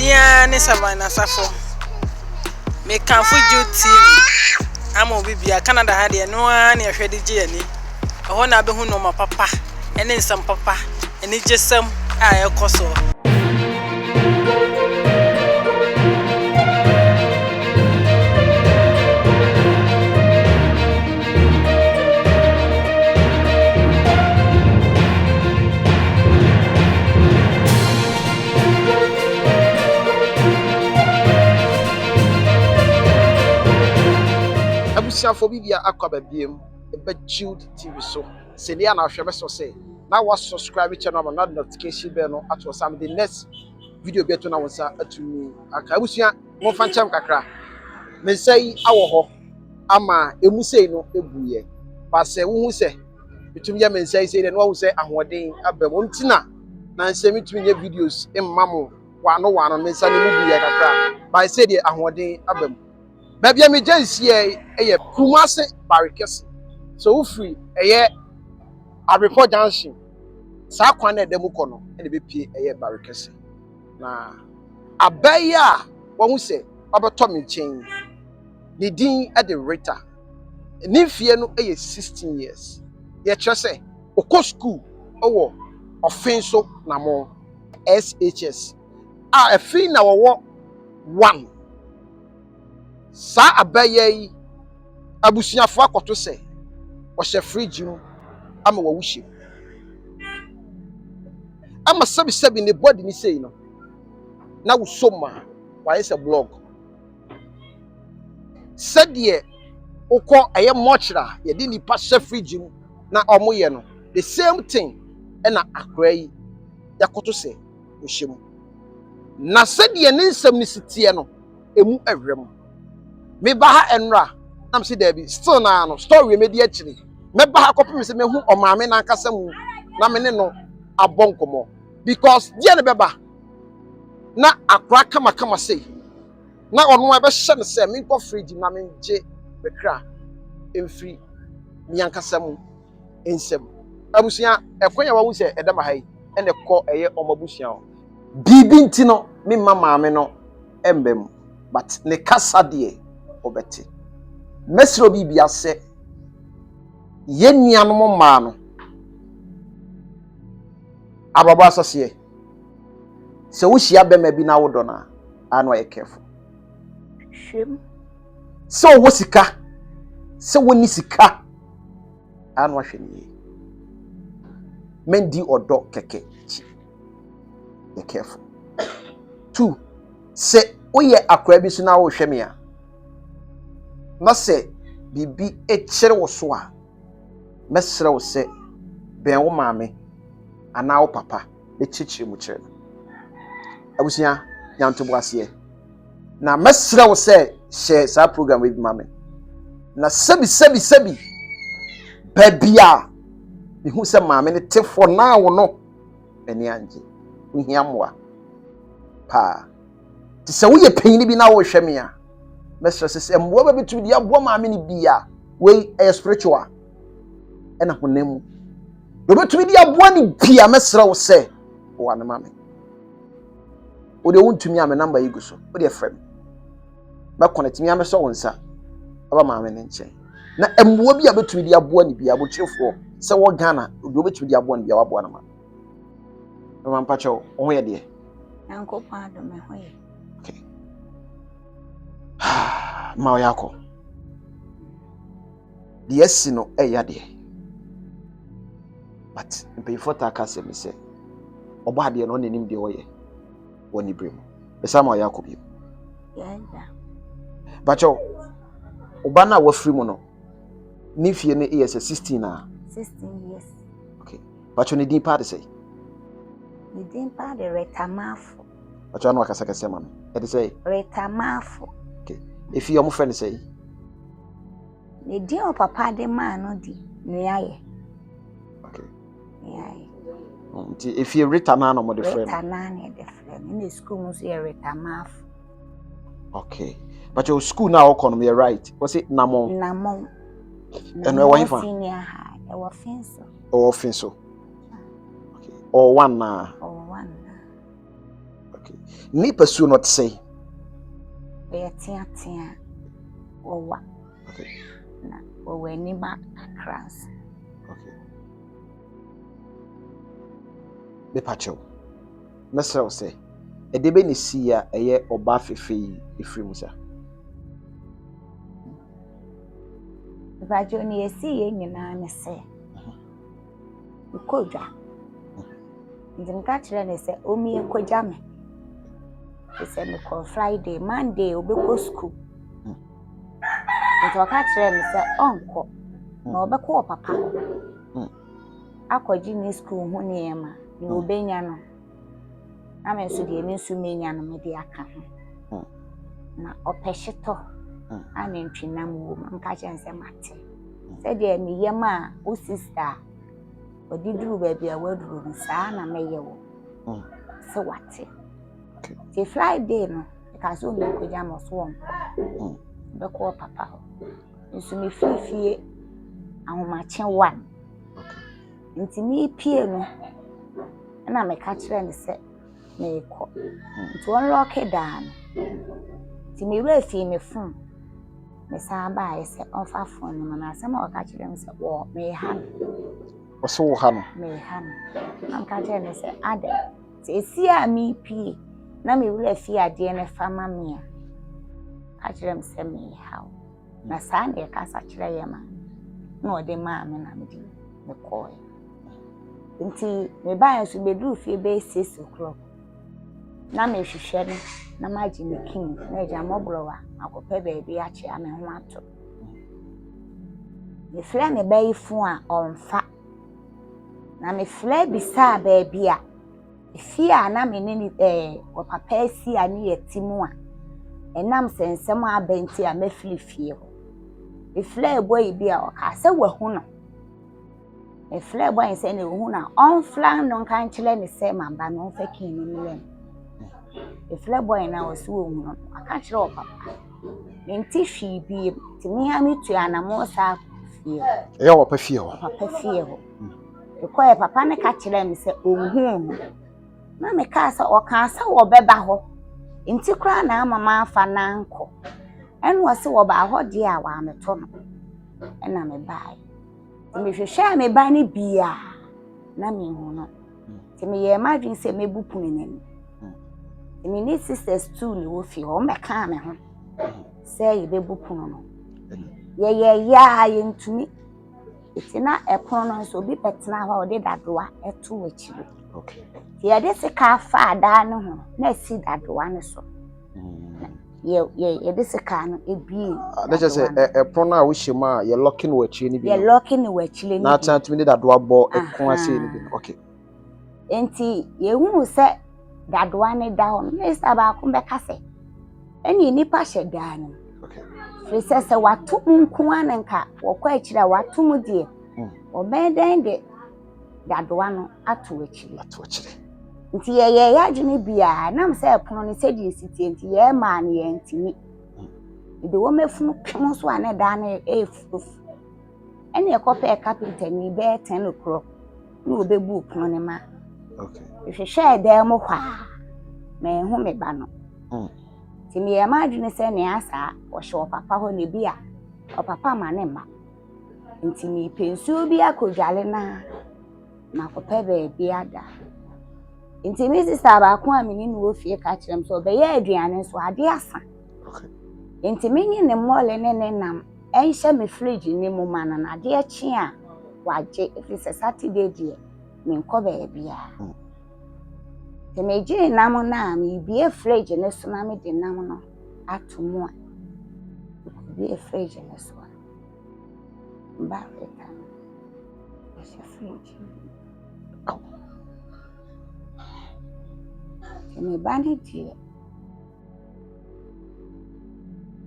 Dia ne Savannah Safo. Me can for Jude TV. I'm on Bibia Canada had no one near Shady Jenny. I want to be who know my papa, and then some papa, and it's just some I coso. For Bibia Aquabim, a Jude TV so. Say the ana hwebe so say. Now was subscribe channel and not notification bell no at some the next video beto na wonsa atumi aka abusua mo fa ncham kakra. Me say awo ho ama emu sei no ebuye. Ba say wo hu say bitumi ya me say no wo say ahoden abam ontina na nsem bitumi nye videos emma mo wano me say ne buye kakra. Ba say the ahoden abam. Maybe I'm just here a Kumasi Barekese. So free a report dancing. Sakwane demukono and the BP a Barekese. Na abaya what we say about Tommy chain. Nidin at the rata. Nifie no 16 years. Ye just say Oko school or Offinso-Namong SHS. A fee now one. Sa abaye abusuafo akoto se o hye fridge mu ama wa wuhye ama sabi ne body ni sei no na wo soma wa icé Bl0ck sadie ukọ aye mochra ye di nipa hye fridge mu na omoye no the same thing na akra yi yakoto se o hye mu na sadie ne nsam ni sitie no emu awrem me ba ha enra am see there be still na no story me di akiri me ba ha kopim se me hu o maame na nkasa mu na me ne no abonkomo because dia ne beba na akra kama sei na ono e be hye ne se me nko fridge na me nje bekra emfri mi ankasa mu ensem abusia ekonya wa wu se edama hai ene ko eye omabusia o bibi ntino me maame no embem but ne kasa de obeti mesro bibia se ye nuanom ma no ababa asase se wo hia bema bi na wodo na anu ye careful shim so wo sika se woni sika anu ahwene mendi odo keke ye careful 2 se oye akwa bi so na wo hweme a na se bibi echere wo so a mesre wo se ben wo maame ana wo papa echichire mu kire abusia nyanto boase na mesre wo se share sa program with maame na sebi babia bi hu se maame ne tefo na wo no eni anje ohia moa pa ti se wo ye panyin bi na wo hweme a mesre se mwo ba bitu di abo maame ni bia we spiritual ena honemu do bitu di abo ni bia mesre wo se wo na maame o de wontumi ame number yi guso o de frem ba connect mi ame so wonsa aba maame ne nche na mwo bia bitu di abo ni bia bo chefo se wo Ghana do bitu di abo ni bia wabo na maame mama mpacho o ye de anko pa do me hoye okay ma yako the esino eyade but pay for takase me say oba de no nanim de oye woni brem be sama yako bi yeah bacho oba na wa free mu no ni fie ne is 16 na 16 years okay bacho ne din pa de say ni din pa de retamafo bacho no akasa kase man e de say retamafo okay if you am friend say ne din o papa de man no di nuaye okay nuaye if you return na no mo de friend return na de friend in the school mo say retamafo okay but your school now economy right was it Namong and where wife senior high e Offinso okay or one na or one okay Okay. Ni pursue not say. We tia owa. Okay. Na we ni ba akras. Okay. Be pacho. Mesra say. E de be ni sia eye oba fefe efiri musa. Bajo ni esi ye nyina ne se. Ukodwa. Ndimka kire ne se omi ekogya me. Se me ko Friday, Monday obekọ school. Nti ka kire me se onko. Na obekọ papa. Akọji ni school hu ne ema. Ni obenya no. Na me so de me nsu menya no me de aka ho. Na opehyeto. Ana ntwinam wo nka kire nse mate. Se de me yema o sister odiduru ba bia waduru nsa na meye wo. Se wate. The Friday no, because we make jam so won. Be call papa. Nso me fifie ahomache 1. Nti me pie no na me ka kire ne se me ko. Nti won lock down. Nti me we fie me phone. Me sa ba e se on fa phone no na se ma o ka kire me se wo me ha. O so wo ha no. Me ha no. Am ka kire ne se ade. Se esi a me pie na me wura fi ade ne fama me a kire me se me hawo na sande ka sa kire ye ma na ode ma me na me di me ko nti me ba so be duru fi be 6 o'clock na me hwehwe no na ma gi me king na ja mobrowa akope ba bi a che ame ho ato me fle me ba ifu a onfa na me fle bi sa ba bi a Fia na me ni o papa si ani yetimu a enam sensem abenti a mafili fie ho e fly boy bi a o ka se wahu no e fly boy se ne wahu na on flan no kan kile ne se mamba no fa kin ni mile e fly boy na o so wahu no aka kire o papa menti hwi bi ti mi ha mi tu anamo sa fie E o papa fie ho papa fie ho e ko e papa ne ka kire mi se ohu na me ka sa o ka sa wo beba ho nti kra na mama afa na nko enu o se wo ba ho de a wa meto no na me bai me hwehwe me ba ni bia na me hu no ti me ye madwin se me bupu ni nani me ni sisters too ni wo fi ho me ka me ho se ye be bupu no ye ya ye ntumi itina ekon no so bi petena ho de dadoa eto wachiri. Okay. Ye de se ka fa da no ho na si dadoa ne so. Ye de se ka no ebie. Na je se prono a wo hyema ye locking wachi ni bi. Ye locking wachi ni. Na atantumi de dadoa bo ekon ase ni bi. Okay. Enti ye hu se dadoa ne da ho na isa ba ko be ka se. Eni nipa hye da no. Okay. Frêézer se watu nko anenka wo kwa akira watu mu die. Obedan de dadoa no ato akiri. Nti ye adwene bia nam se epono ne sedi esiti nti ye ma ne ye ntimi. De wo mefunu pemo so ane da na efu. Ene ekope carpenter ni be 10 o'clock. Na obebu opono ne ma. Okay. Hwehwe da mo kwa. Me hu me ba no. Ti me ye ma adwene se ne asa wo hye papa ho ne bia. O papa ma ne ma. Nti ni pensuo bi akodwale na kope be bia da. Nti mi sister ba ko amini no ofie ka kirem so be ye aduane so ade asa. Okay. Nti menyi ne mole ne nam enhye me fridge ni mu mana na ade achi a waje if it's a Saturday die me nko be bia. Te me ji nam na me bie fridge ne so na me de nam no atomo a. Bie fridge ne so. Barekese. It's a fridge. Me bani die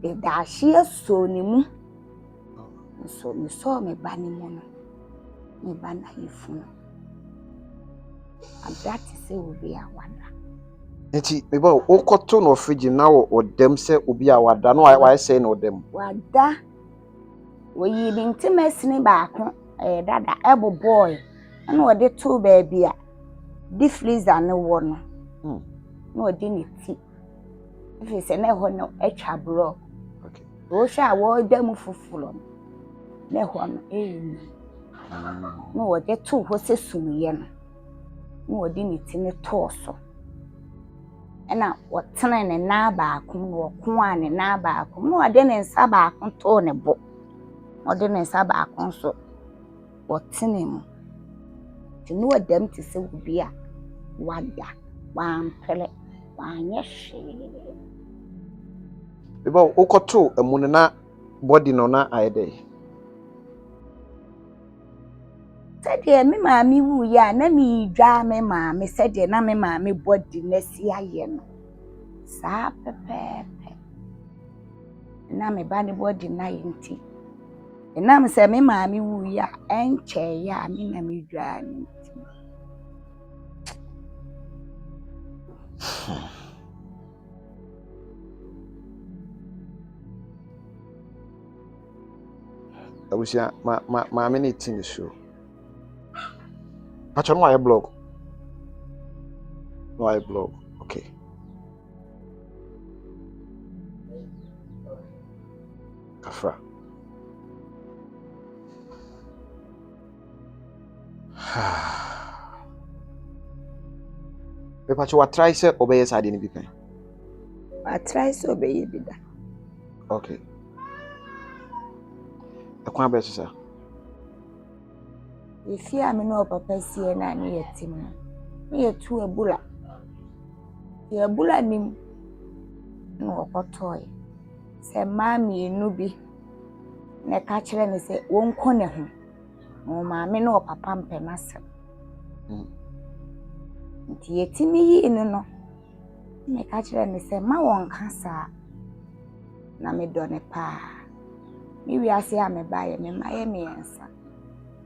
e da hie so ni mu so mi so me bani mu no me bana yifu no that is obi awada Enti me ba o koto no fridge na wo dem se obi awada no why say no dem wada wo yi bi ntimasi ba ko dada ebo boy na wo de to ba bia di freezer ne wo no no odi ne ti if say na ho no etwa Bl0ck Okay. wo hwa wo da mu fufulo na ho no no wo de to ho se sumiye no no odi ne ti ne to so ena wo tene ne na ba akum no ko a ne na ba akum no ade ne nsa ba akum to ne bo ode ne nsa ba akum so wo tene mu ti no adam ti se wo bia wada wampele wanyehwe Eba okoto emune na body no na ayede sede me maami wu ya na mi dwa me maami sede na me maami body na si aye no sa pepepe na me ba ne body na yinti na me se me maami wu ya enche ya me na mi dwa ni abusia ma me ne tin so pacho no aye Bl0ck no aye Bl0ck okay kafra be pacho wa try say obeye sade ni bi kan I try so be bi da okay akwa be so ifi a me no papa sie na ne yetim ne yetu abula ye abula nim no okotoy se maami enu bi ne ka kire ne se wonko ne ho no maami no papa mpe nasem nti yetimi yi no ne ka kire ne se ma won kasa na me do ne pa mi wi ase a me baye me maye me yansa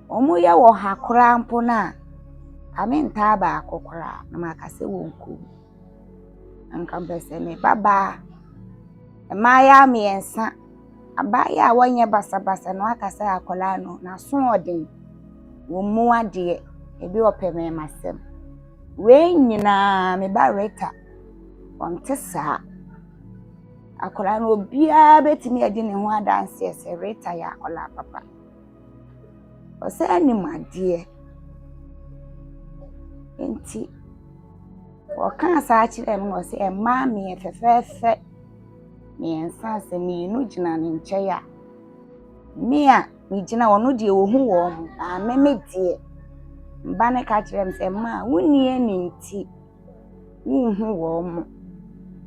omu ya wo hakora mpo na amenta ba akokora na makase wonku anka bese me baba maya me yansa abaya a wonye basa no akasa akola no na so odin wo mu ade ebi opeme masem we nyina me bareta onte sa akola no bia betimi ade ne ho adanse ese reta ya akola papa ose animadie enti okan sa akire me ose e ma me fefefe me ensa se me nu gina ne nche ya me a me gina wono de wo hu wo mu a me medie mba ne ka kire me se ma woni ani nti wo hu wo mu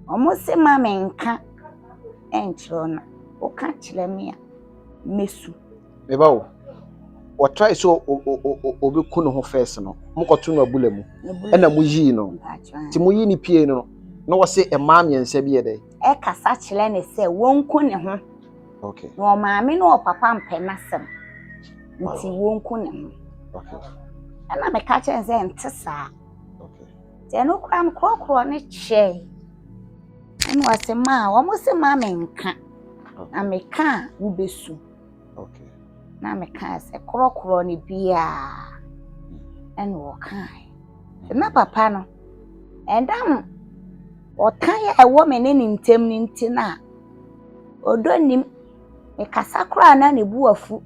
omo se ma me nka enchiro na o ka kire me a mesu me bawo o try so obi ku no ho first no mukoto no abula mu na mu yi no ti mu yi ni pie no no wo se e ma miensa bi ede e kasa kire ne se wonku ne ho okay no maami no papa mpe nasem nti wonku ne ho okay ana me ka kire se ntesa okay te no kram krokro ne che enu wase ma wo mo se ma me nka na me ka wo besu okay na me ka se krokro ne bia enu wo kai na papa no endam o kan ya ewo me ne ntem ni ntina odonim me kasa kra na ne buafu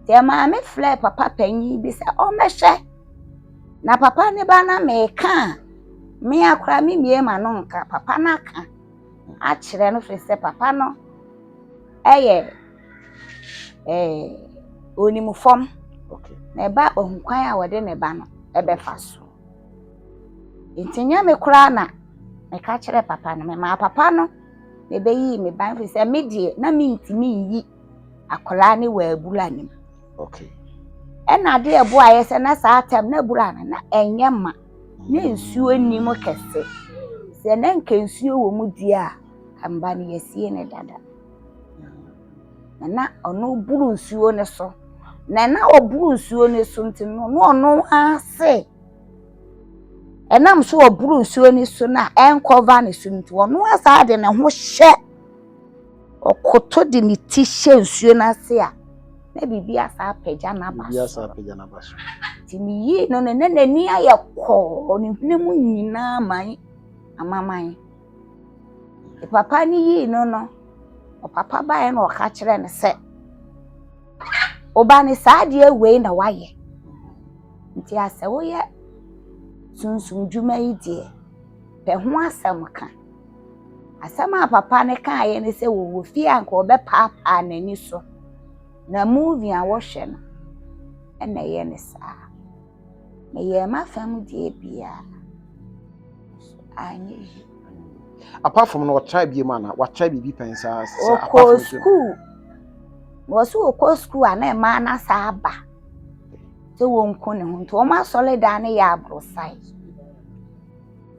te ma me fle papa panyi bi se o mehwe na papa ne ba na me ka me akra me mie ma no nka papa na ka a kire no fese papa no eye onimufom okay na ba ohukwan a wode ne ba no ebe faso ntinya me kra na me ka kire papa no me ma papa no me be yi me ban fese me die na me ntimi yi akola ne wa abula nim okay ena de ebo ayese na sa atem na abula na enye ma na nsuo nim kese se na nka nsuo wo mu die a amba ne yasie ne dada na ono buru nsuo ne so na oburu nsuo ne so ntino no ono ase enam so oburu nsuo ne so na enkova ne so nti ono asa de ne ho hye okoto de ne ti hye nsuo na ase a na bibi asa apagya na baso bibi asa apagya na baso ti mi yi no ne nani ayekọ oni hwene mu nyina man amaman papa ni yi no papa bae na oka kire ne se oba ne saade awei na waye nti ase wo ye sunsun dwuma yi die pe ho asem ka asema papa ne kan ye ne se wo fi anka obepaapa nani so na movie a wo hwe no ena ye ne sa me ye ma fam die bia anyi apart from no try bi man what try bi pensa apart from school was o school ana ma na sa aba se wo nko ne ho to o ma solid ane ya abrosai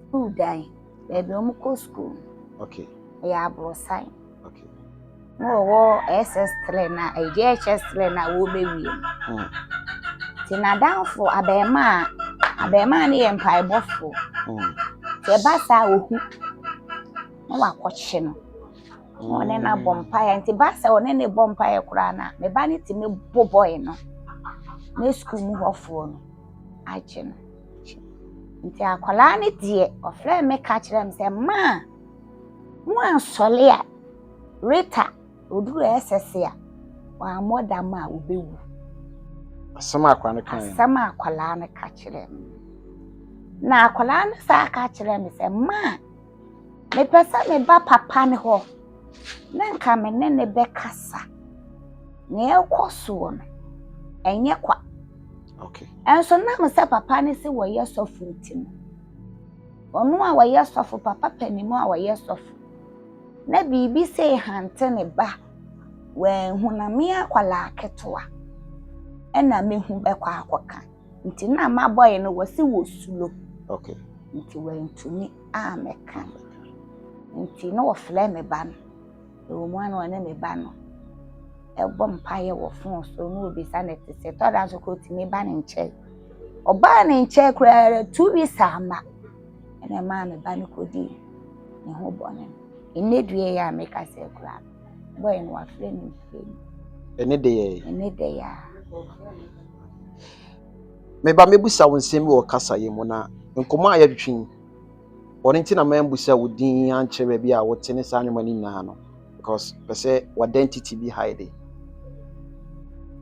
school dan baby o ko school okay ya abrosai okay wo SS3 na JHS3 na wo be wi ti na down for abema ne empire bofo te basa ohu no wakoche no one na bompire nti basa one ne bompire kura na me ba ne ti me boboy no na school mu hofo no aje no nti akola ne die ofre me ka kire me se ma mu ansole a rita oduru SS a wa moda ma obewu asama akola ne kan asama akola ne ka kire me na akola ne sa ka kire me se ma me pesa me ba papa ne ho na nka me ne be kasa ne ekoso no enye kwa okay enso na me se papa ne se wo ye sofu ntino onu a wo ye sofu papa panimu a wo ye sofu na bibi se hante ne ba wen huname akwala aketoa ena mehu be kwa akoka nti na ma boy no wo se wo sulo okay nti wentumi ameka nti no wo fle me ba no e mo anu na me ba no e bom paye wo fon so no obi sa na te se to da so ko ti me ba ne nche oba ne nche kura 2 weeks ama ena ma me ba no ko di ne ho bone enedue ya meka se kura boy no wa fle ni enede ya me ba mebusa wo nsem wo kasa ye mu na nkomo a yadwin oni nti na ma mbusa wo din ankyere bi a wo tene sa anwoma ni na no because per se identity be hide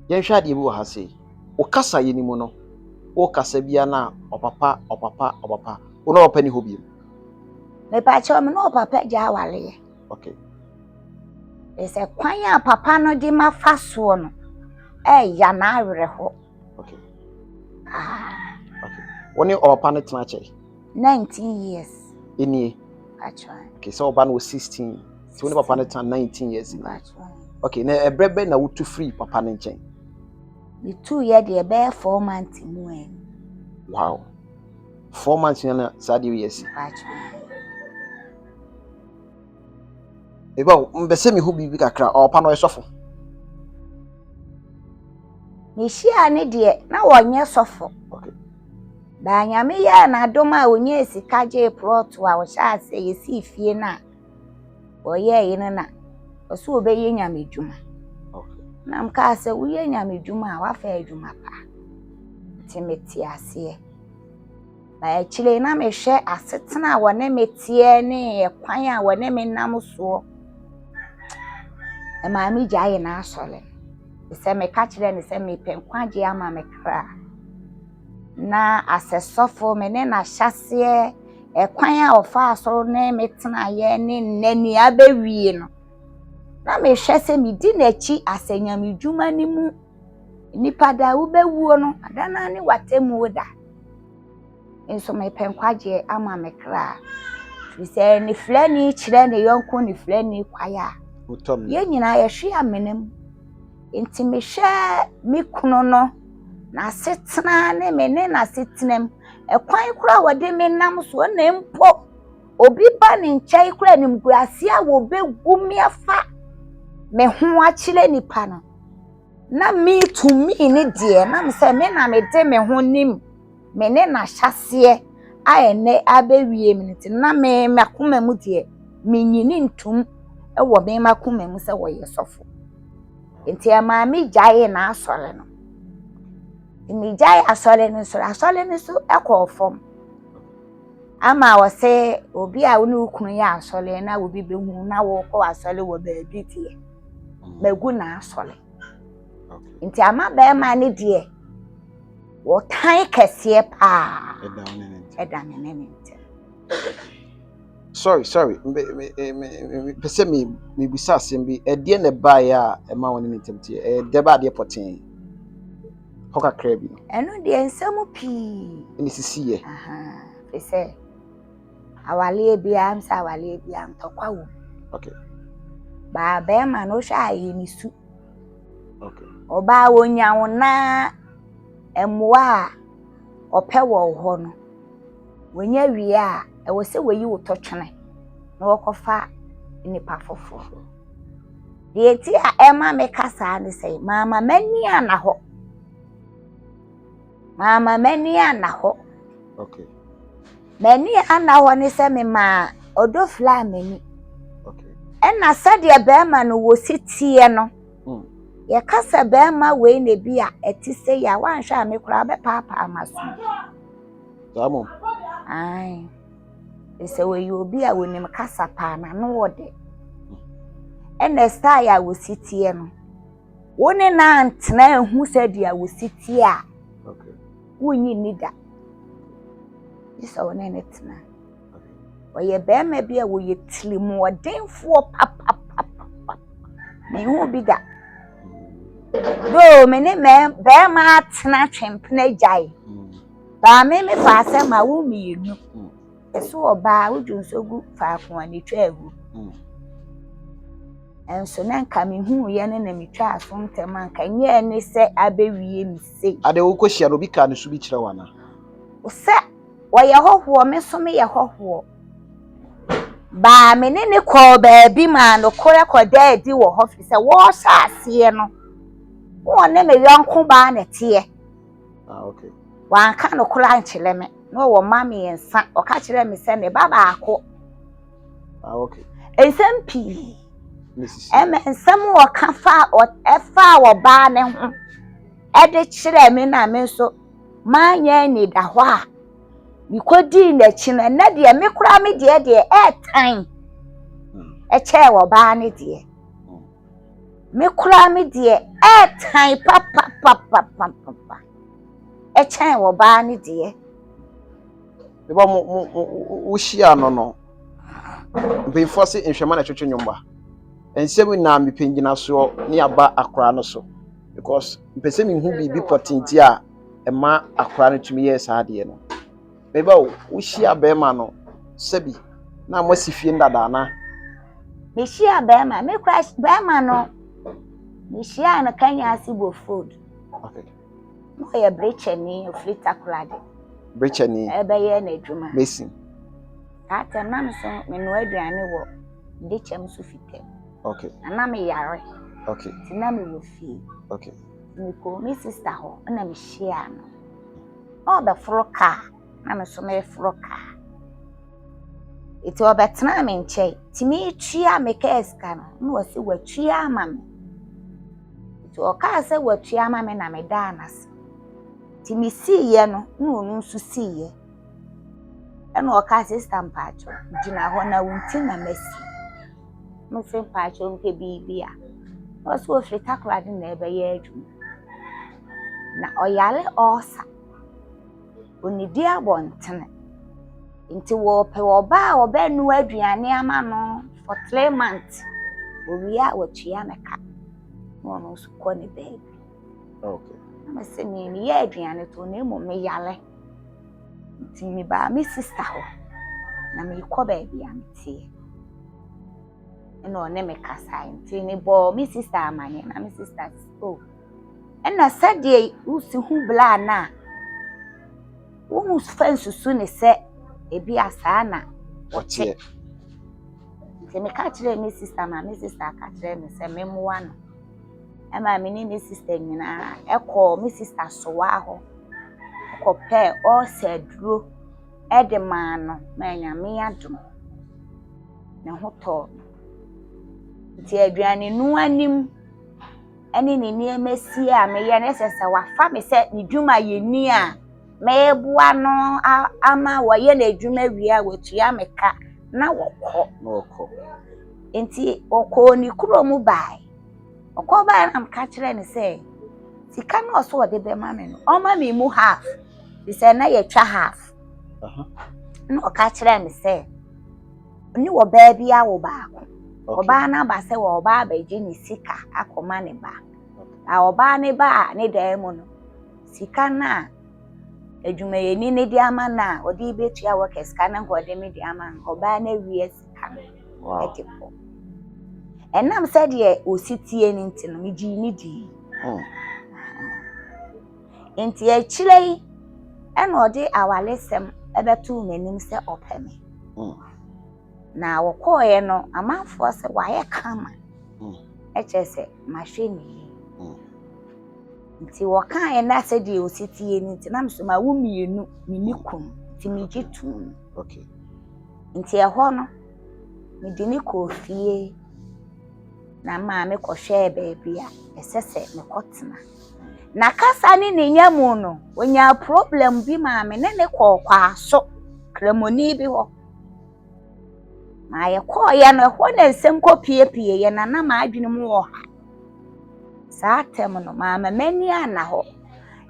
yen hwa de bi wo ha sei wo kasa ye ni mu no wo kasa bia na opapa wo no opa ni ho bi me pa cho me no papa ja wale okay ese kwan ya papa no di mafa so no ya na awere ho okay okay woni opapa no tena che 19 years ini actually okay so oba no 16 so woni papa no tena 19 years actually okay na ebrebe na wo tu free papa no nchen the 2 year de be 4 months mu en wow 4 months na sadi years actually eba mbese mi hu bibi kakra opa no esofo ni shia ne de na wonye sofo okay ba nyame ya na doma onye esika je plot wa wo sha se yesi fie na oye yin na oso obeye nyame dwuma okay na mka se uye nyame dwuma wa fa dwuma pa timeti ase ba chile na me hwe asetena wone metie ne kwan a wone menam so e ma mi jaye na asole se me ka kire ne se me penkwaje ama me kra na asesofo me ne na hyase e kwan a ofa asoro ne metena ye ne nani abewie no na me hwe se mi di na chi asanyam dwuma ni mu nipa da wo bewuo no adana ni watemu da enso me penkwaje ama me kra fi se ni flani kire ne yonko ni flani kwaya ye nyina ye hwe amenem enti me hwe mi kuno no na setena ne me ne na setenem e kwan kura wode me nam so na mpo obi ba ne nchai kura ni mguase a wo begumi afa me ho akire nipa no na me to me ne de na me se me na me de me ho nim me ne na hyase a ene abewie me nti na me makoma mu de me nyini ntum e wo me makoma mu se wo yesofo enti ama me jaye na asole no mi jai asole no so ekofom ama wo se obi a wo ne ukunu ya asole na obi behu na wo ko asole wo ba bitie magu na asole nti ama be ma ne de wo tan kese pa eda ne nti sorry pese me bisa asem bi ede ne ba ya e ma woni ntemti e de ba de poten hoka krabi eno de ensam pi ni sisi ye pese awale bia am sa awale bia am tokwa wo okay ba be ma no sha yi ni su okay oba wo nyawo na emwa ope wo ho no wonya wie a e wo se woyi wo totwene na wokofa nipa fofo de ti a ema me kasa ne sei mama mani ana ho okay mani ana ho ne se me ma odofla mani okay ena sade be ma no wo sitie no ye kasa be ma we ne bi a eti se ya wan hwa me kura be papa amaso Tamam. Ai. Ese we obi a wonim kasa pa na no wode. Ene star ya wo sitie no. Woni na antena ehu sedi a wo sitie a. Okay. Wonyi nida. Isa wona ne tena. Oye be ma bi a wo ye tilimu odenfo papa. Me hu bi da. Do me ne me be ma atena twempena jai. Ba me fa ase ma wo mienu. Eso oba wudunsogu fa ko ani twa agu. Enso na nka me hu ye ne na mitwa asontem anka nye ne se abewie mi sei. Ade wo kohia no bi ka ne su bi kire wana. O se wo ye hoho me so me ye hoho. Ba me ne ko ba bi ma no kore ko daadi wo ho fi se wo sha ase no. Wo ne me yonko ba na tie. Okay. Wan ka no kula nchile me. No wo mama yensa o ka kire me se ne baba ako. Okay. Ensam pi. Mrs. Ensam wo ka fa o efa wo ba ne ho. E de kire me na me so manya ni da ho a. Mi kodi na chi na na de me kura me de e tan. E che wo ba ne de. Me kura me de e tan papa. E che wo ba ne de. Eba mo hia no mpemfo se nhwema na twetwe nyomba ensem na mepengina so ne aba akora no so because mpese me hu bibi potenti a ema akora no tumi ye saade no eba wo hia be ma no sabi na mosifie ndada na me hia be ma me crash be ma no me hia na kanya asibo food okay no ye brecheni oflitakulade brecheni ebe na adwuma mesin ata na so me no aduane wo de chem so fitem okay na me yare okay ti na me wo fi okay me ko me sister ho na me hia no all the floka na me so me floka iti obetna me nche ti me twia me keska no na wo se watwia ama me iti o ka se watwia ama me na me da anas ti me siye no na onu nso siye eno oka sister mpacho gina ho na wunti na masi no se mpacho nke bibia no so ofritakulade na ebe ye adwum na oyale osa onidi abontene nti wo pe wo ba wo ba nu aduane ama no for 3 months owi a watua na ka no so ko ne baby okay na se ni ye aduane to na emo me yale nti mi ba mi sister ho na me ko baby amtie eno ne me kasa nti ni bo mi sister amanye na mi sister oh ena sadie usi hu bla na wo fansu su ne se ebi asa na oche nti me ka kire mi sister ma mi sister ka kire me se me moa no ama me ni mi sister nyina ekọ mi sister so wa ho ko pe o se duro edema no ma nyame adum ne hoto ti aduane nu anim ene ni emesi a me ye ne sese wa fa me se ni dwuma ye ni a me bua no ama waye na adwuma wia watua meka na wokọ enti okọ ni kuro mu bai okọ bai na mka kire ni say sika na oso de be ma me no o ma me mu half di say na ye twa half no oka kire me say ni wo ba bia wo baako oba na ba say wo ba ji ni sika akoma ne ba a oba ne ba ne dan mu no sika na adwuma ye ni ne di ama na odi betua workers kana ho de me di ama oba na wie sika no etipo enam said ye ositie ni ntino me gi ni di enti e chirei ena odi awalesem ebetu nanim se opeme na wokoye no amanfo se waye kama eche se mahweni nti wokan na se di ositie ni nti na msoma wo mienu minikum nti migitu nti eho no me di ni kofie na maame kɔhwɛ baabi a ɛsɛsɛ me kɔtena na kasa ni ne nyamu no onya problem bi maame ne kɔkɔ aso kremoni bi hɔ ma ye kɔɔyɛ no hɔ na nsɛm kɔpiepie ye na ma adwene mu wɔ ha saa tem no maame mani ana hɔ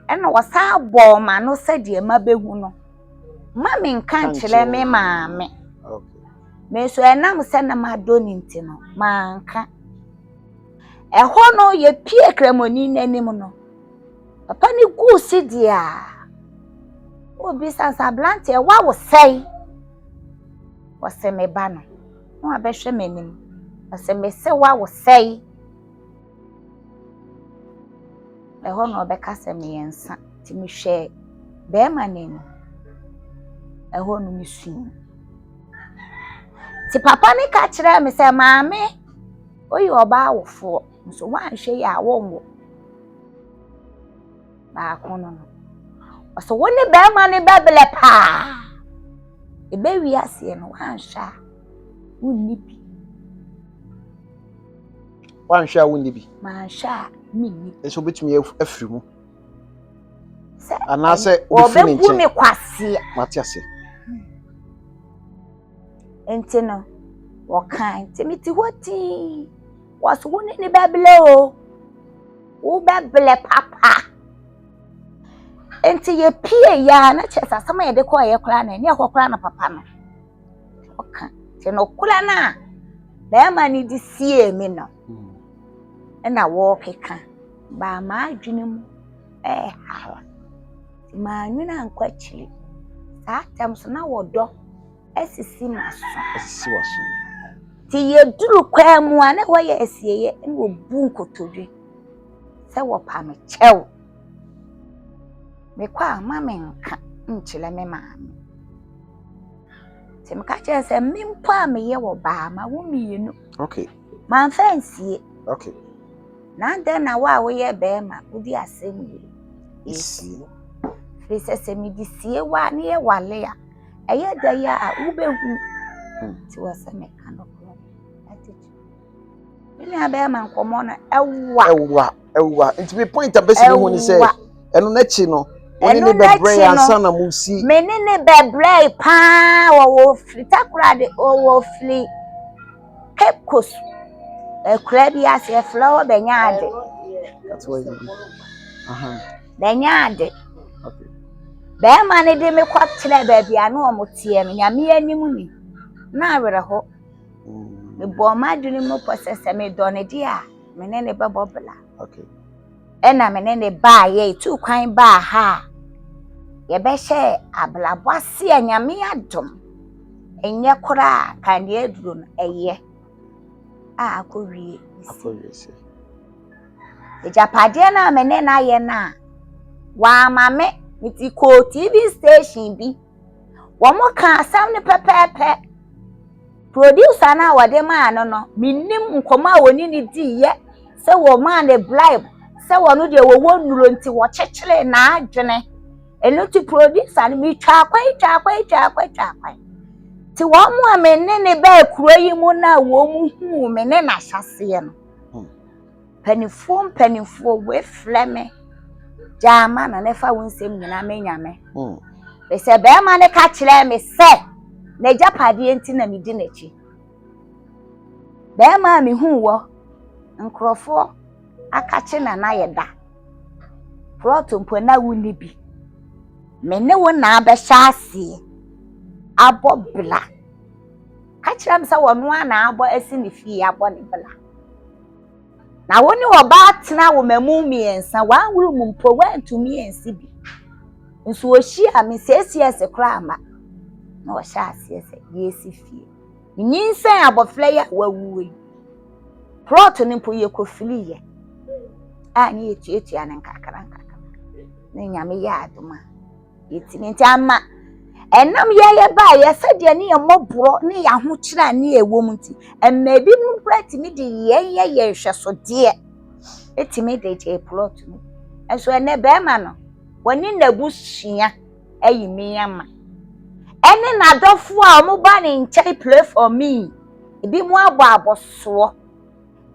ɛna wɔsa bɔ ma no sɛ de ma behu no ma me nka nkyerɛ me maame me so ɛnam sɛ na ma do ni nti no ma nka ɛhɔ no ye pie kremoni nanim no papa ni gusi dia obi sansa blante wa wo sɛi wose me ba no no abɛhwɛ m'anim wose me se wa wo sɛi ɛhɔ no ɔbɛka sɛ me yensa ti me hwɛ be ma nim ɛhɔ no me su ti papa ni ka kyerɛ me sɛ maame oyi oba awofo so wan hwɛ ya wonwo ba kono no so woni be ma ni bebele pa ebe wi ase no wan hwa wonni bi wan hwa wonni bi ma hwa minni eso betumi afiri mu se anase obebu me kwase matiase enti no wokan timiti hoti waso woni ni bebele o wo bebele papa enti ye pie ya na chesa sama ye de ko ye kura na ne akokura na papa no oka te no kula na be ma ni di sie mi no na wo peka ba ma adwene mu ha ma nwina ankwachiri sa tam so na wodo asisi maso asisi waso ti ye duru kwa mu ane wo ye asieye na wo bu nkotodwe se wo pa me chew me kwa mama nka nchile me maame tim ka che se me mpa me ye wo ba ma wo mienu okay man fancy okay na nda na wa wo ye be ma udi asem isi Frêézer se mi di sie wa ne ye wale a eye da ya a wo behu ti wo se me ka no ko ati ni abe ma nkomo na ewa nti me point abesi me hu ni se eno na chi no oni ne bebre ansa na musi menene bebre pa wo fritakura de wo fli kepkos ekura bi ase flower benyade that's why benyade okay be ma ne de me kwatle ba bia na o motie no nyame anim ni na awere ho me bo ma dwene mo posese me do ne dia menene bebobla okay ena menene ba ye tu kwan ba ha ye be hye ablabwase anyame adom enye kora kan de aduro no eye akowie se ejapade na menene aye na wa mame miti ko TV station bi wo mo kan asam ne pepepe producer na wade ma no minnim nkoma woni ni di ye se wo ma ne bribe se wonu de wo nuro nti wo kyekere na adwene eno ti producer mi twa kwai ti wo mu amene ne ba kuro yi mu na wo mu hu mene na hyase no panifo we fleme Jama na nefa wunsem nyina menyame. Be se be ma ne ka kire me se na japade enti na me di nachi. Be ma me hu wo nkrofo akache na yeda. Proto mpo na wuni bi. Me ne wo na abehya ase. Abo bla. Ka kire me se wo no na abo asi ne fie abo ne bla. Na woni wo ba tena wo mamu miensa wan wuru mumpo wan tumi ensi bi. Nso wo hia me sesiese kra ama. Na wo hya asiese yesi fie. Nyinsan abofle ya wawuwe. Plot ni mpo ye kofili ye. Ani etu anan kakara. Ne nyame ya adoma. Yetimi nti ama enam ye ba ye sede ne ye mobro ne ya ho kira ne ewom nti emma bi mu pratimi de ye hweso de etimi de je plot no enso ene be ma no woni nabusua ayimi ama ene nadofo a mo ba ne nchai play for me ebi mu aboso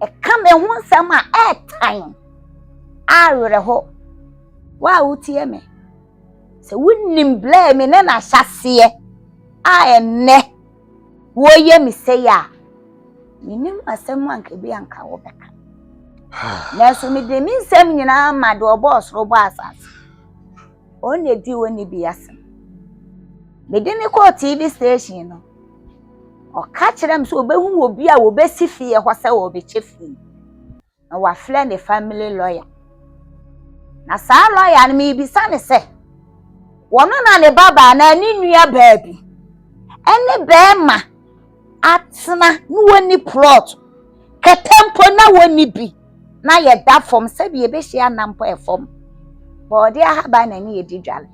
e kam ehun nsam a airtime awere ho wa utie me se wunnim blame ne na hyase a enne wo ye mi se ya minim asem anka bi anka wo beka na so mi de mi nsem nyina ma de oboss ro bo asase o ne di woni bi asem me de ni ko TV station no o ka kire m so obehu wo bi a wo besi fie ho se wo be chefi na wa friend the family lawyer na sa lawyer ni mi bi sa ne se wono na ne baba na ni nua baabi ene beema atena no woni plot ketempo na woni bi na ye da fom se bi e be hia nampo e fom body ahaba na ni edi dwale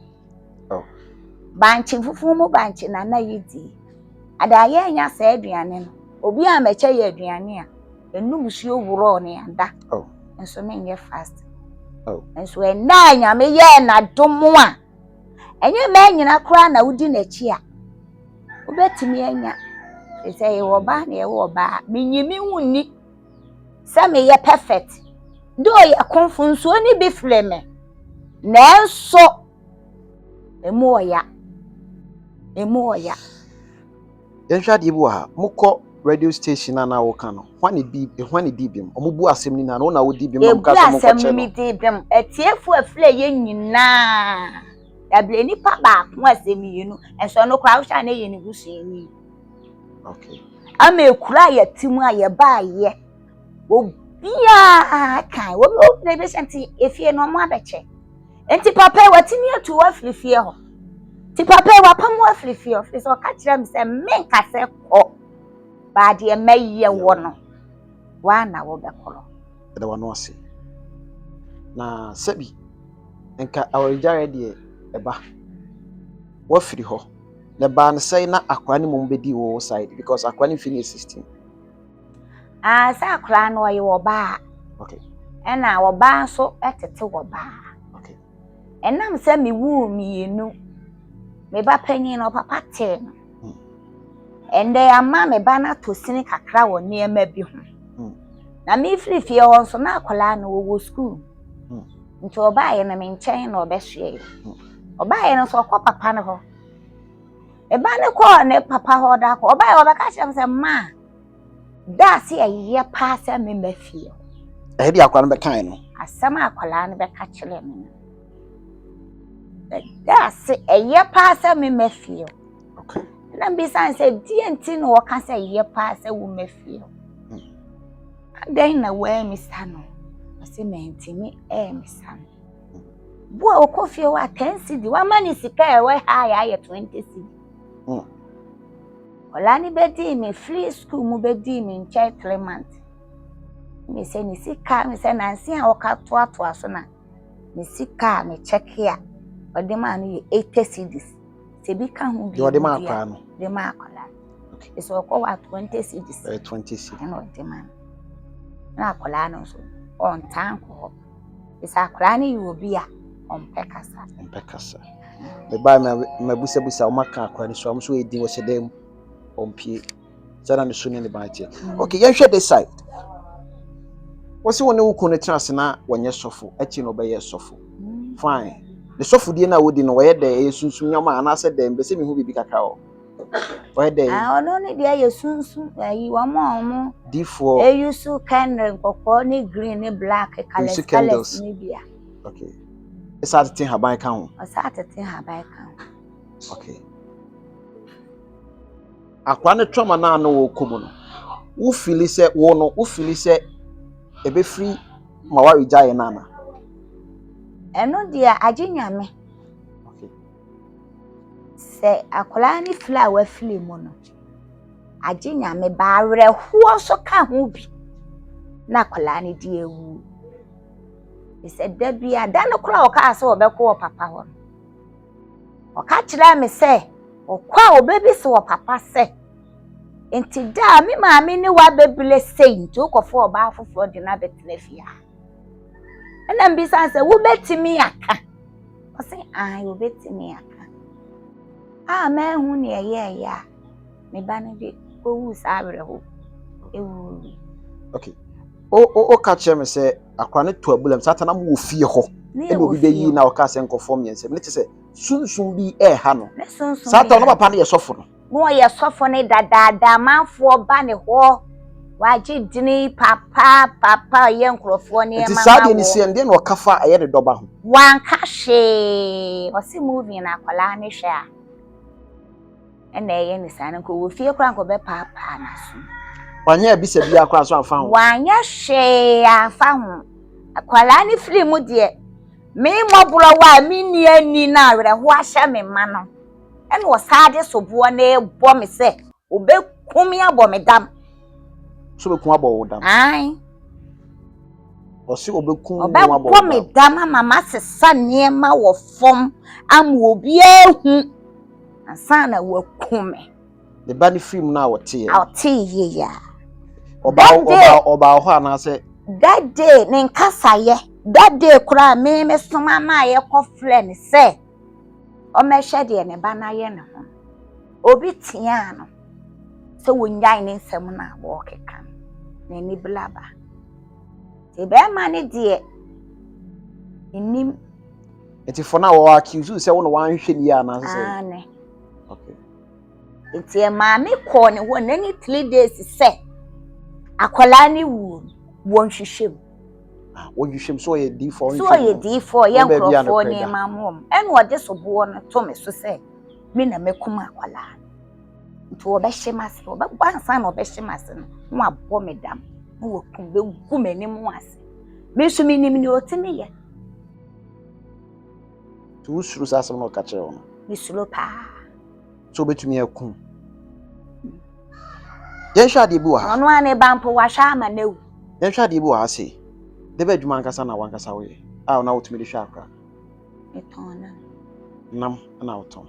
banchi fufu mu banchi na yidi ada ye anya sa aduane no obi a meche ye aduane a enum suo wuro ne anda enso me nye fast enso ena anya me ye na domo a enye me nyina kura na wudi na chi a obetimi anya say ye wo ba na ye wo ba menyimi hunni se me ye perfect do ye konfunso ni bi fleme na enso emu oya yenhwa de bu ha mukọ radio station na wo kan no hwane di bim omubu asem ni na no na wo di bim no ka so mukọ che no di bim etiefu afle ye nyina ya ble nipa ba ko asem yinu enso no kra wo sha na ye ni busuani okay ama ekura ya timu a ye ba ye obia kan wo be be senti efie no mo abeche enti papa watini atu wa flifie ho ti papa wa pamu aflifie of so ka kire me se menka se ko ba de maye wo no wa na wo be kolo da wa no ase na sabi enka awrijare de eba wa firi ho le ba ne sai na akwa ni mum bedi wo side because akwa ni finish 16 sa akwa no ye wo ba okay ena wo ba so etete wo ba okay enam se mi wu mi enu me ba panyin no papa te ende ama me ba na tosini kakra wo niema bi ho na me frifie ho so na akola no wo school nti oba ye na me nchen na obehwe oba ye no so kwa papa ne ho e ba ne ko ne papa ho da ko oba ye obeka chem se ma da si aye pa se me mafie e di akwa no be kan no asama akola no be ka kire me da si aye pa se me mafie okay na be san se dienti no wo ka se aye pa se wo mafie then na we mi sano ase mentimi mi sano bo okofie wa 10 cedi wa mani sika e we ha ya 20 cedi ola ni be di mi free school mu be di mi nche 3 months mi se ni sika mi se nansi a oka to aso na ni sika mi check here ode ma no 80 cedis se bi ka hu bi ode ma akwa no de ma akola okay so ko wa 20 cedis 20 cedis and ode ma na akola no so on tanko isa akola ni obi a on pekasa me ba me busa o maka akwa ni so am so edi wo sedem on pie sana ne so ne ba tie okay yen hwe this side wo se woni wo ko ne trans na wonye sofo achi no be ye sofo Fine. The sofudie na wodi no where there sunsun nyama anase dem be se me hu bibi kakra o. Where there ono ne dia ye sunsun ayi wo mo D4 yusu candle kokko ni green ni black colors ni bia. Okay. It's at the haban kan. Osatete haban kan. Okay. Akwa ne trauma na no wo komu no. Wo feel say wo no, wo feel say e be free ma wa rejaye nana. Eno dia aginyame. Okay. Se akola ni flower fili mu no. Aginyame ba awre ho so ka ho bi. Na akola ni di ewu. Ise da bia da no kura o ka se obekọ papa ho. O ka kira me se okwa obebi se wo papa se. Enti da mi maami ni wa bebile sei nti ukofo oba afofo de na betena fia. Ena mbisa se wo betimi aka. O se wo betimi aka. Me hu ne ye ya. Me ba ne de ko wu sa awre ho. Ewu. Okay. O ka kire me se akwa ne to abulam satana mo fie ho. E no bi be yi na o ka se nkofo miense. Me te se sunsun bi ha no. Satana no papa ne ye sofo no. Mo ye sofo ne dada manfo ba ne ho. Waji dini papa ye nkrofo ne mama. Ti sade ni se ende na o kafa aye ne doba ho. Wan ka hwe. O si movie na akola ne hwe a. Ena ye ni san ko wo fie kra nko be papa na so. Wanya bisa bia akwa so afa ho. Wanya hwe afa ho. Akola ni film de me mobro wa mi ni ani na awre ho ahye me ma no. Ena wo sade sobo na ebo me se obekum ya bo me dam. So bekum abo wo dam. Ai. O si obekum wo abo. Obekum me dam mama sesa niema wo fom am obi ehu. Ansana wo kume. The body film na wo tie. Ye ya. Oba ho ana se that day ne nkasaye. That day kura me soma ma ye ko friend say. O me hwede ne ba na ye ne ho. Obi tia no. So wonyan ne nsem na wo keka. Na ni blaba. Te be ma ne de enim. Eti for na wo accuse say wo no wan hwe ni ya na say. Ne. Okay. Eti ma me ko ne wo na ni 3 days say. Akola ni wu won hwehwem. Won hwehwem so ye D4. So ye D4 ye nkrofo ne ma mom. Eno ode so bo no to me so say. Me na mekuma akola. Nto obehye mase obegbansa na obehye mase no mo abo medam no wokum be gum anim wase me so minim ni otimi ye to usuru sasem no ka kire wo me sulo pa so betumi akum ye hwade bi wa ono ane bampo wa hwa ama na wu ye hwade bi wa ase de ba adwuma nkasa na wankasa wo ye na wotumi de hwa akra etona nam na woton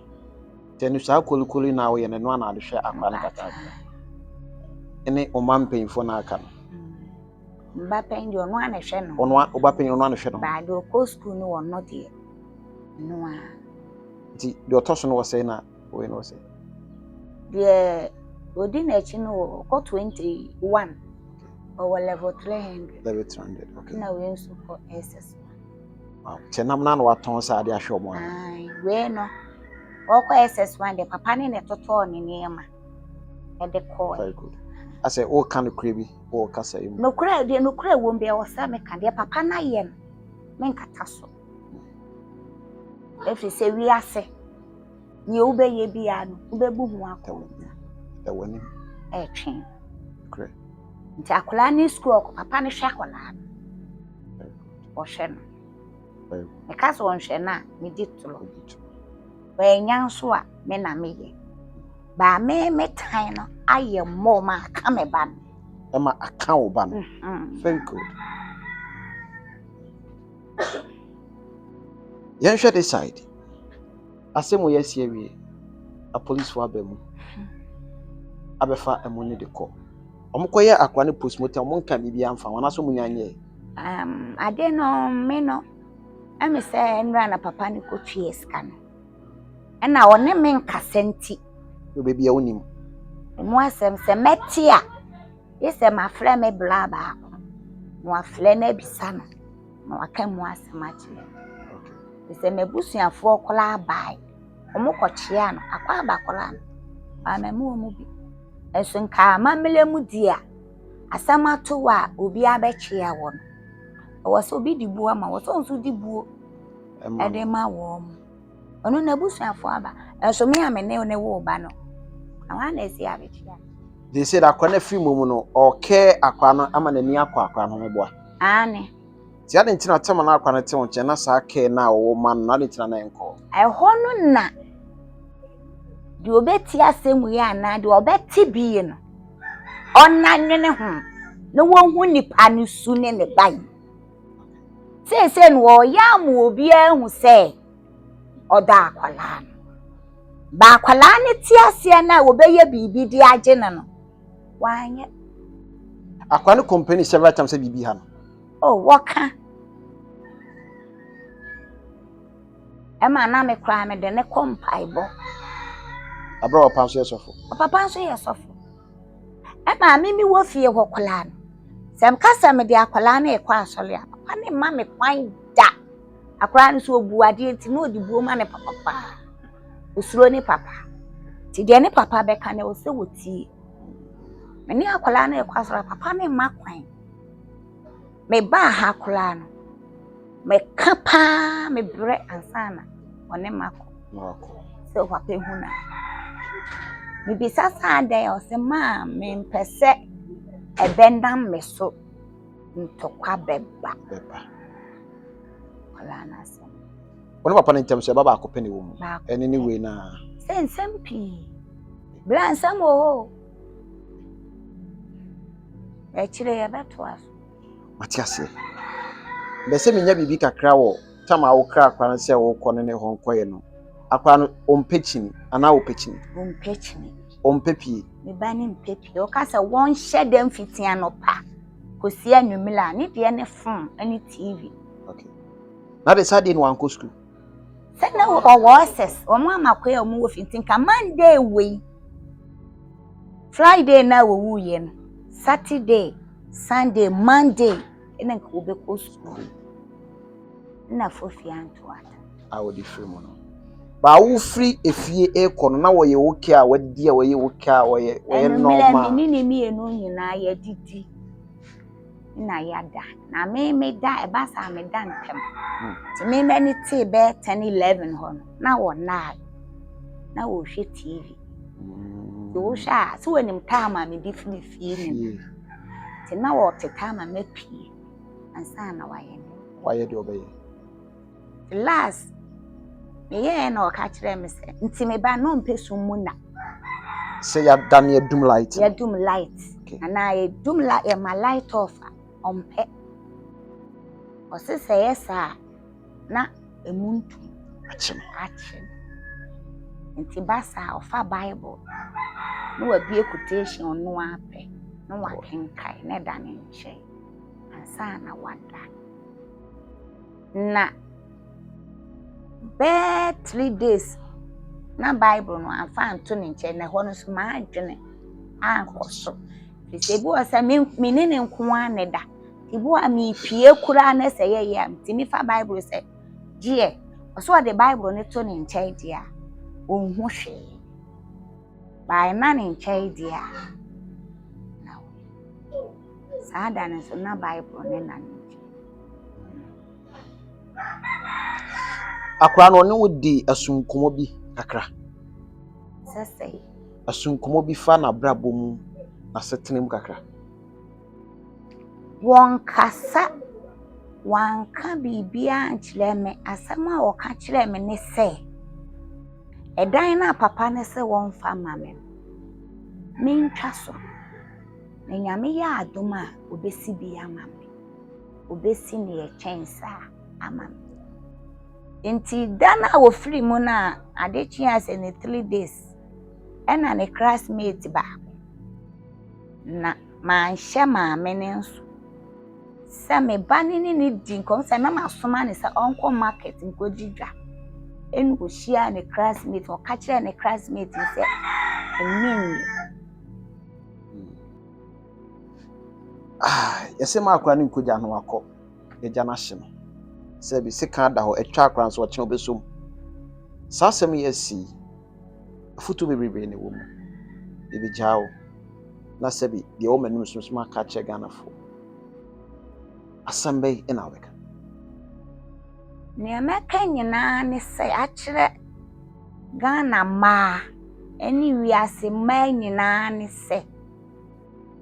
tenu sa kolikoli na wo ye no na ade hwe akra na kaka ene o mampenfo na aka no mba pen do no ane hwe no ono oba pen ono ane hwe no ba do ko school no wonno de no a di de otoso no wo say na wo no say de odi na chi no ko 21 o level 300 level 300 okay na we nso ko SS wow chenam na no waton sa ade ahwe mo ai we no oko SS1 de papa ne toto ne niema e de ko very good I say all kind of creepy all kasa im no kura wo mbia wo sa me kan de papa na ye no men kata so e fi se wi ase ni wo be ye bia no wo be bu hu akọ da wani e twen correct nti akola ni school ko papa ne hwe akola o hwe no e ka so hwe na me di tulo we nyanso a me na me ye ba me tan no aye mo ma ka me ba no ma aka wo ba no very good yan hwe this side asemo yes here we a police for abemu abefa emoni de ko omokoye akwa ne postmortem monka bibia amfa wana so munyanye ade no me no ame se nra na papa ne ko twie ska no na woni men kasenti yo bebia wonim mo asem se metia yese ma frɛ me blaba mo aflɛ na bisa no mo aka mo asem achi Se mebusuafo kola bai. Omo kochia no akwa ba kola no. Ba memu omo bi. Enso nka mamele mu dia. Asamato wa obi abechia wo no. Was obi di buo ma was onso di buo. Ede ma wo mo. Ono na busuafo aba. Enso me amene ne wo ba no. Awa na esi abechia. They said akwa na free mumu no okay akwa no ama na ni akwa no meboa. Ane. Ti ade ntina tema na akwa na te wonche na sa ke na wo ma no ade ntina na enko. Eho no na di obeti asemu ya na di obeti bi no. Ona nwene ho. No wonhu nipa no su ne ne ban. Se no ya mu obi ahu se oda akwala no. Ba akwala ne ti ase na obeye bibi di age no. Wanye. Akwa no company several times bibi ha no. Oh, waka. Ema na me kra me de ne kompaibo. Abro panso yesofo. Papa nso yesofo. Ema mimi wo fie ho kwala no. Sem kasa me de akwala na ekwa asole a. Papa ne ma me kwan da. Akwala no so obu ade enti no odi buo ma ne papa. Osuro ne papa. Ti de ne papa be ka ne wo se woti. Me ne akwala na ekwa asole papa ne ma kwan. Me ba ha kwala no. Me kapa me bre ansana. One mako. So papa huna. Me bisa sa dey o se ma me mpese ebendam me so ntokwa beba. Wala na se. One papa ntem se baba akopene wo mu. Ene ni we na. Sensempi. Bla nsam o. E chire ya beto aso. Matiase. Be se menya bibi kakra wo tama wo kra akwa se wo kɔ ne ho nkɔye no. Akwa no ompechini ana opechini. Ompepie. Me ba ni mpepie. O ka se won hye dem fitian no pa. Kosi anwumila ni de ne phone ani TV. Okay. Na de sade no anko school. Se na wo access o mo amakoya o mo fitin ka Monday we. Friday na wo wuye no. Saturday, Sunday, Monday ena ko be ko school. Na fofi antoata. I would free mo no. Ba wo free efie ekono na wo ye woke a wadi a wo ye woke a wo ye normal. Ni mi enu nyina ya didi. Na ya da. Na me da e ba sa me da ntem. Ti me ni ti be 10 11 ho no. Na wo na wo hwe TV. Do sha so wenim tama me di fie ni. Ti na wo tetama me pie. Ansa na waye de obeye. Last me na o ka kire me se nti me ba no mpesu mu na say ya dam ya doom light okay. Ana ya doom light ya my light off ompe o se yesa na emuntu achim nti basa ofa bible no wa bie quotation no ape no wa kenkai na da ne nche ansa na wada na be 3 days na bible no afa anto ne nche na ho no so ma adwene ankoso se bu asa me ne nko ane da ibu a mi pie kura na se ye ya mti mi fa bible se gie oso de bible ne to ne nche dia onhu hwe ba na ne nche dia na sada na so na bible ne na nche akra no ne wodi asunkomo bi kakra sese asunkomo bi fa na brabo mu na setenem kakra won kasa wanka bibia ankyele me asema wo ka kyele me ne se edan na papa ne se won fa mame mentwa so na nyame ya adoma obesi bi amame obesi ne ye chensa amame enti dana wo free mu na adechi ase ne 3 days ena ne classmate ba na man hye mame ne nso se me bani ni di nkom se na masoma ne se onko market nkojidwa enu ko hia ne classmate o ka kire ne classmate se enin yese ma akwa ne nkojja no akọ eja na hye no sɛ bi sika da hɔ atwa akra nso ɔkyena obesom saa asɛm yi asi afutu bebrebe ne wɔ mu ebi gyawo na sɛ bi deɛ wɔn anim sunsun aka kyerɛ Ghanafo asɛm bɛyi ɛna ɔbɛka nea mɛka nyinaa ne sɛ akyerɛ Ghana mmaa ɛne wiase mmaa nyinaa ne sɛ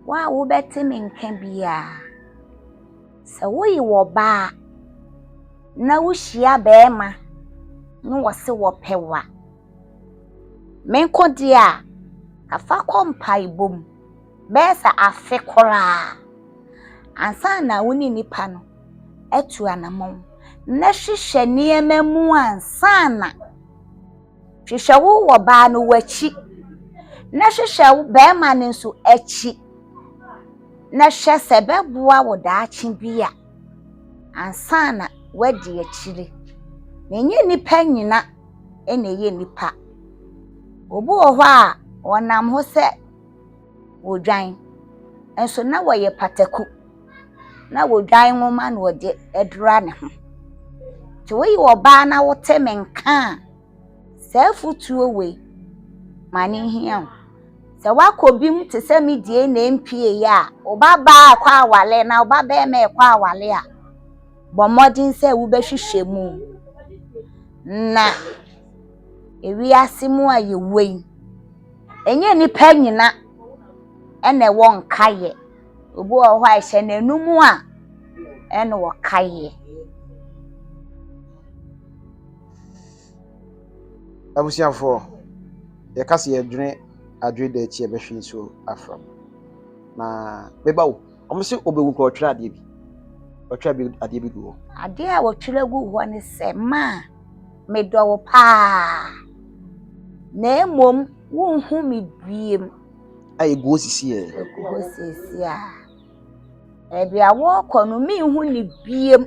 wa wobɛte me nka biara sɛ woyi wɔ baa na wohyia bɛɛma na wɔse wɔpɛ wa menko de a afa kɔ mpaebom bɛɛ sɛ afe koraa ansa na wo ne nipa no atu anamɔn na hyehyɛ nneɛma mu ansa na hyehyɛ wo wɔ baa no w'akyi na hyehyɛ wo bɛɛma no nso akyi na hwɛ sɛ bɛboa wo daakye bi a ansa na wadi akyire na nye nipa nyina ɛna ɛyɛ nipa obi wɔ hɔ a wɔnam ho sɛ wodwan nso na wɔyɛ pataku na wodwan nwoma na wɔde adura ne ho nti woyi wɔ baa na wote me nka a saa futuo wei ma ne hia wo sɛ wakɔ bi mu te sɛ medie na mpie ya oba baa akɔ awale na oba bɛɛma ɛkɔ awale a bɔ mmɔden sɛ wobɛhwehwɛ mu na ewiase mu a yɛwei enye nipa nyina ɛna ɛwɔ nkayɛ obi wɔ hɔ a hyɛ n'anum a ɛna wɔkayɛ abusiafo yɛkasa yɛdwene adwene da akyi ɛbɛhwe nso afram na beba wo ɔmo se obewu kɔ ɔtwerɛ adeɛ bi ɔtwerɛ adeɛ bi gu hɔ adeɛ a wɔtwerɛ gu hɔ ne sɛ ma medɔ wo paa na mmom wonhu me biem a egu osisi ɛ egu osisi a ebi a wɔkɔ no menhu ne biem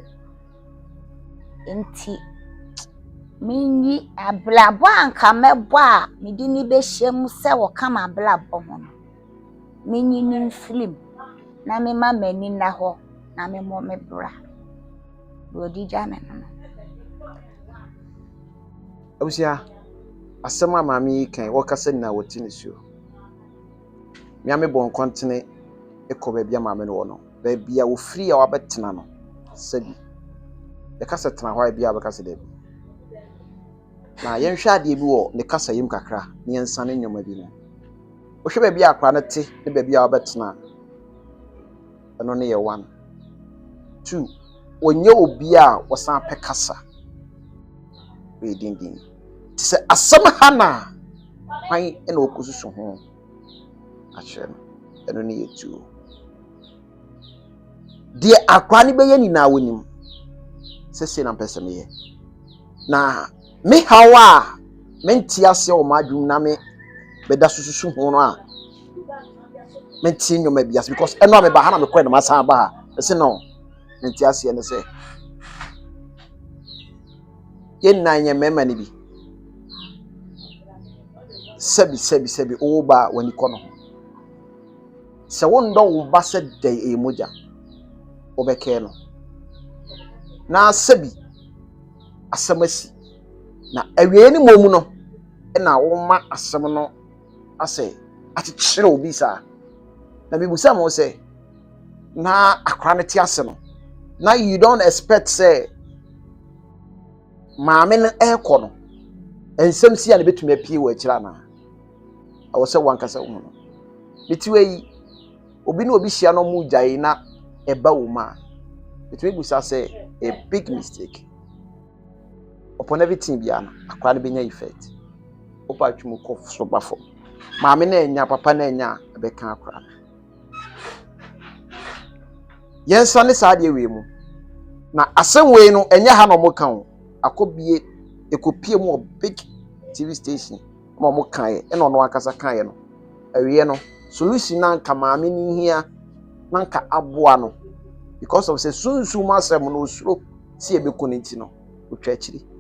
nti minyi ablabɔ anka mɛbɔ a mede ni bɛhyɛ mu sɛ wɔka ma ablabɔ ho no minyi ne film na mema mani na hɔ na memɔ me bra bodi gya me no abusia asɛm a maame yi kan wɔkasa nyina wɔte ne suo miame bɔ nkɔntene ekɔ baabi a maame no wɔ no baabi a wofiri a wabɛtena no sɛbi yɛkasa tena hɔ a bi a bɛkasa daabi na yɛnhwɛ adeɛ bi wɔ ne kasa yim kakra ne yɛnsa ne nnwoma bi no wohwɛ baabi a akora no te ne baabi a wabɛtena ɛno ne yɛ 1 2 onye obi a wɔsan pɛ kasa we dindin ti sɛ asɛm ha na kwan ɛna okosusu ho akyerɛ no ɛno ne yɛ 2 deɛ akora ne bɛyɛ nyinaa wɔnim sɛ na mpɛ sɛ meyɛ na me hawa menti ase o madwum na me beda sususu ho no a menti nyoma bias because eno a me ba ha na me kɔ na masan ba ha ese no menti ase ne se yen na nya mema ne bi sebi o ba wani kɔ no se won do wo ba se dai emoja obɛkɛ no na sebi asamasi na awie ni momu no na wo ma asem no ase akyekere obi saa na bibusa mo se na akra ne ti ase no na you don't expect say maame no ekɔ no ensem si a ne betumi apie wo akira na awo se wankasa wo no bitiwe yi obi na obi hia no mu gyae na eba wo ma betumi busa say a big mistake upon everything biana akwa ne benya effect opa twemu kɔ so bafo maame na enya papa na enya abeka akwa yensa ne saa de we mu na asem we no enya ha no mo kan akobie ekopie mu big TV station mo kan e na ono akasa kan e no awie no solution na nka maame ni hia na nka aboa no because of say sunsu ma asem no osuro si ebeko ne nti no otwa akiri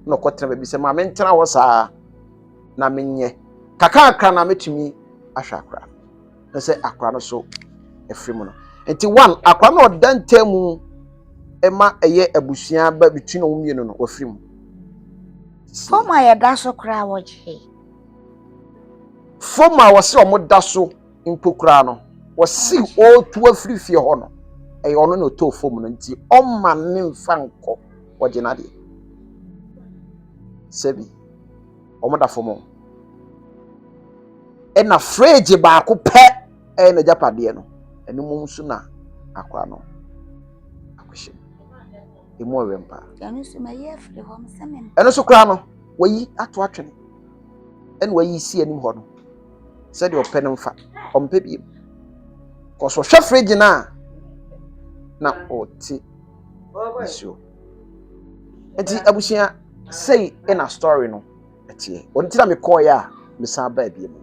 no kotra be se ma mentena wo saa na menye kaka akra na metumi ahwa akra na se akra no so efri mu no enti 1 akra no odantamu ema eye abusua ba between wo mienu no wafrim Foma ya da so kra woje. Foma wose omoda so impokura no wose o tu afiri fie ho no eye ono no to fom no nti omma ne mfa nko woje na de sebi omoda fomo ena Frêézer baako pe e na japade no eni mum su na akwa no akohye emu owempa Yanu su ma ye firi ho mseme. eno so kra no wayi ato atwene en wayi si anim ho no se de ope ne mfa ompe bi ko so hwe Frêézer na oti so enti abusia say in a story no etie won ti na me call ya me san ba bi mu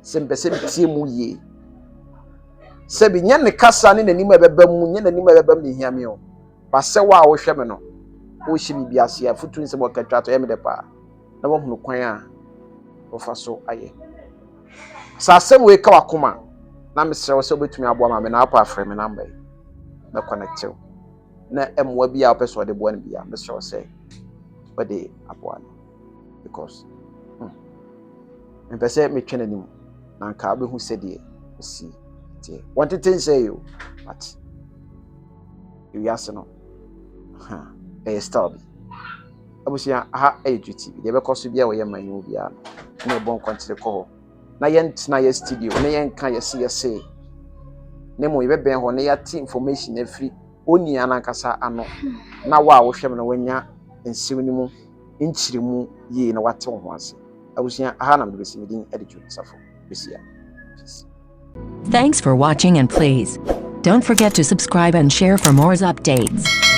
se mpese tie mu ye se bi nya ne kasa ne nanim ebeba mu nya nanim ebeba mu hia me o ba se wa wo hwe me no wo hye bi ase ya futu nse bo katwa to ye me de pa na wo hunu kwan a wo fa so aye sa sem we ka wakoma na me sere wo se obetumi abo ma me na apa afre me number na connect you na emwa bi a person de bo na bi a me sere wo se body apoano because mpese me twene nim na nka be hu sedie si tie wanted to say you but you yasno stop abusia ha duty de be koso bia wo ye manyu bia na e bon kwantire ko na ye ntina ye studio na ye nka ye se ne mo ye ben ho na ya ti information afri oni anankasa ano na wa wo hwem na wanya nsiw ni mu nchiri mu ye na wate ho ase abusia aha na mbesi medin Jude safo besia. Thanks for watching and please don't forget to subscribe and share for more updates.